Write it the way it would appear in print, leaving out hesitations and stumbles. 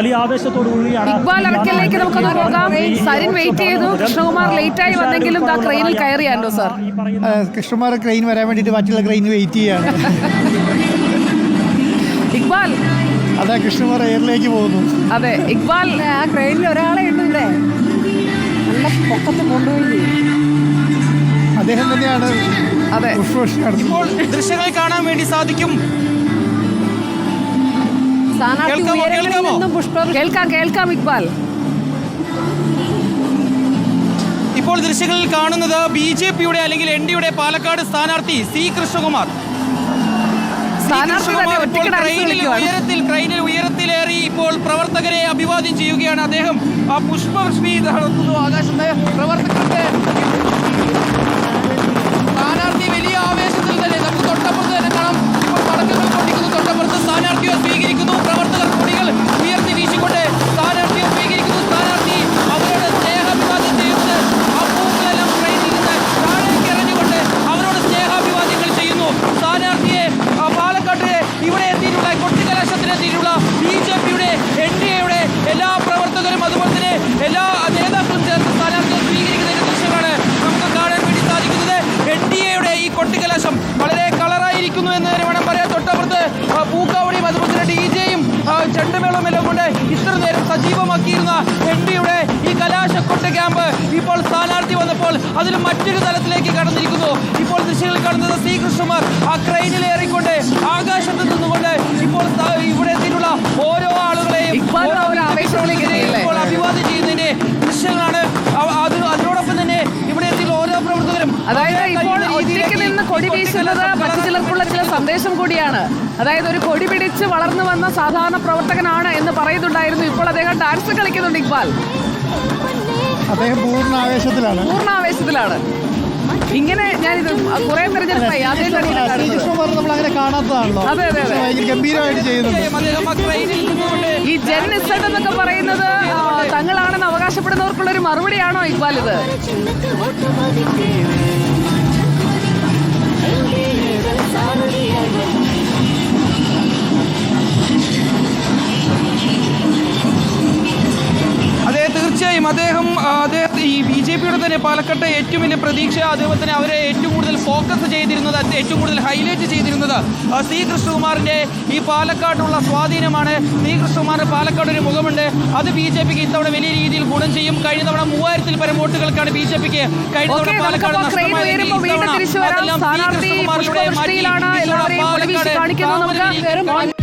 ഇക്ബാൽ അറക്കലിലേക്ക് നമുക്കൊന്ന് പോകാം. സരിൻ വെയിറ്റ് ചെയ്തു. കൃഷ്ണകുമാർ ലേറ്റായി വന്നെങ്കിലും ക്രെയിനിൽ കയറിയാണോ സാർ? കൃഷ്ണകുമാർ ക്രെയിൻ വരാൻ വേണ്ടിയിട്ട് മറ്റുള്ള ക്രെയിൻ വെയിറ്റ് ചെയ്യാണ്. ഇക്ബാൽ അതെ, കൃഷ്ണകുമാർ എയറിലേക്ക് പോകുന്നു. അതെ, ഇക്ബാൽ ആ ക്രെയിനിൽ ഒരാളെ ഉണ്ടല്ലേ, നല്ല പൊക്കത്ത് കൊണ്ടുപോയി. അദ്ദേഹം തന്നെയാണ്. അതെ, ഇപ്പോൾ ദൃശ്യങ്ങൾ കാണാൻ വേണ്ടി സാധിക്കും. കേൾക്കാം ഇക്ബാൽ. ഇപ്പോൾ ദൃശ്യങ്ങളിൽ കാണുന്നത് BJPയുടെ അല്ലെങ്കിൽ NDയുടെ പാലക്കാട് സ്ഥാനാർത്ഥി C കൃഷ്ണകുമാർ. ക്രെയിനിൽ ഉയരത്തിലേറി ഇപ്പോൾ പ്രവർത്തകരെ അഭിവാദ്യം ചെയ്യുകയാണ്. അദ്ദേഹം ആ പുഷ്പവൃഷ്ടി നടത്തുന്നു. ആകാശത്തെ പ്രവർത്തകരുടെ സ്ഥാനാർത്ഥി വലിയ ആവേശത്തിൽ തന്നെ നമുക്ക് തൊട്ടപ്പുറത്ത് തന്നെ കാണാം. ഇപ്പോൾ പടക്കങ്ങൾ പൊട്ടിക്കുന്നു. തൊട്ടപ്പുറത്ത് സ്ഥാനാർത്ഥിയെ സ്വീകരിക്കുന്നു. പ്രവർത്തകർ കൊടികൾ ഉയർത്തി വീശിക്കൊണ്ട് സ്ഥാനാർത്ഥിയെ സ്വീകരിക്കുന്നു. സ്ഥാനാർത്ഥി അവരോട് സ്നേഹാഭിവാദ്യം ചെയ്യുന്നത് ആ പൂക്കളെല്ലാം ട്രെയിനിൽ നിന്ന് താഴേക്ക് എറിഞ്ഞുകൊണ്ട് അവരോട് സ്നേഹാഭിവാദ്യങ്ങൾ ചെയ്യുന്നു. സ്ഥാനാർത്ഥിയെ പാലക്കാട്ട് ഇവിടെ എത്തിയിട്ടുള്ള കൊട്ടിക്കലാശത്തിനെത്തിയിട്ടുള്ള BJPയുടെ NDയുടെ എല്ലാ പ്രവർത്തകരും അതുപോലെ തന്നെ എല്ലാ നേതാക്കളും ചേർന്ന് സ്ഥാനാർത്ഥിയെ സ്വീകരിക്കുന്നതിന്റെ ദൃശ്യമാണ് നമുക്ക് കാണാൻ വേണ്ടി സാധിക്കുന്നത്. NDയുടെ ഈ കൊട്ടിക്കലാശം വളരെ കളറായിരിക്കുന്നു എന്ന് തന്നെ വേണം പറയാൻ. തൊട്ടപ്പുറത്ത് പൂക്കാവടിയും അതുപോലെ തന്നെ DJയും ചെണ്ടമേളവും എല്ലാം കൊണ്ട് ഇത്ര നേരം സജീവമാക്കിയിരുന്ന NDയുടെ ഈ കലാശക്കൊട്ട് ക്യാമ്പ് ഇപ്പോൾ സ്ഥാനാർത്ഥി വന്നപ്പോൾ അതിൽ മറ്റൊരു തലത്തിലേക്ക് കടന്നിരിക്കുന്നു. ഇപ്പോൾ ദൃശ്യങ്ങളിൽ കാണുന്നത് C കൃഷ്ണകുമാർ ആ ക്രെയിനിലേറിക്കൊണ്ട് ആകാശത്ത് നിന്നുകൊണ്ട് ഇപ്പോൾ ഇവിടെ എത്തിയിട്ടുള്ള ഓരോ ആളുകളെയും ഇപ്പോൾ അഭിവാദ്യം ചെയ്യുന്നതിന്റെ ദൃശ്യങ്ങളാണ്. അതിനോടൊപ്പം തന്നെ ഇവിടെ എത്തിയിട്ടുള്ള ഓരോ പ്രവർത്തകരും, അതായത് ഇപ്പോൾ ഒറ്റയ്ക്ക് നിന്ന് കൊടി വീശുന്നത് മറ്റു ചിലർക്കുള്ള ചില സന്ദേശം കൂടിയാണ്. അതായത് ഒരു കൊടി പിടിച്ച് വളർന്നു വന്ന സാധാരണ പ്രവർത്തകനാണ് എന്ന് പറയുന്നുണ്ടായിരുന്നു. ഇപ്പോൾ അദ്ദേഹം ഡാൻസ് കളിക്കുന്നുണ്ട്. ഇക്ബാൽ അദ്ദേഹം പൂർണ്ണ ആവേശത്തിലാണ്. ഇങ്ങനെ ഞാനിത് കുറെ തെരഞ്ഞെടുപ്പായി നമ്മൾ അങ്ങനെ കാണാത്തതാണല്ലോ. അതെ ഗംഭീരമായിട്ട് ചെയ്യുന്നുണ്ട്. ഈ ജൻ ഇസഡ് എന്നൊക്കെ പറയുന്നത് തങ്ങളാണെന്ന് അവകാശപ്പെടുന്നവർക്കുള്ള ഒരു മറുപടിയാണോ ഇക്ബാൽ ഇത്? അതെ, തീർച്ചയായും അദ്ദേഹം ഈ BJPയുടെ തന്നെ പാലക്കാട്ടെ ഏറ്റവും വലിയ പ്രതീക്ഷ, അതുപോലെ തന്നെ അവരെ ഏറ്റവും കൂടുതൽ ഫോക്കസ് ചെയ്തിരുന്നത്, ഏറ്റവും കൂടുതൽ ഹൈലൈറ്റ് ചെയ്തിരുന്നത് C കൃഷ്ണകുമാറിൻ്റെ ഈ പാലക്കാടുള്ള സ്വാധീനമാണ്. C കൃഷ്ണകുമാറിന് പാലക്കാട് ഒരു മുഖമുണ്ട്. അത് BJPക്ക് ഇത്തവണ വലിയ രീതിയിൽ ഗുണം ചെയ്യും. കഴിഞ്ഞ തവണ 3000-ൽ പരം വോട്ടുകൾക്കാണ് BJPക്ക് കഴിഞ്ഞ തവണ പാലക്കാട് നഷ്ടമായത്.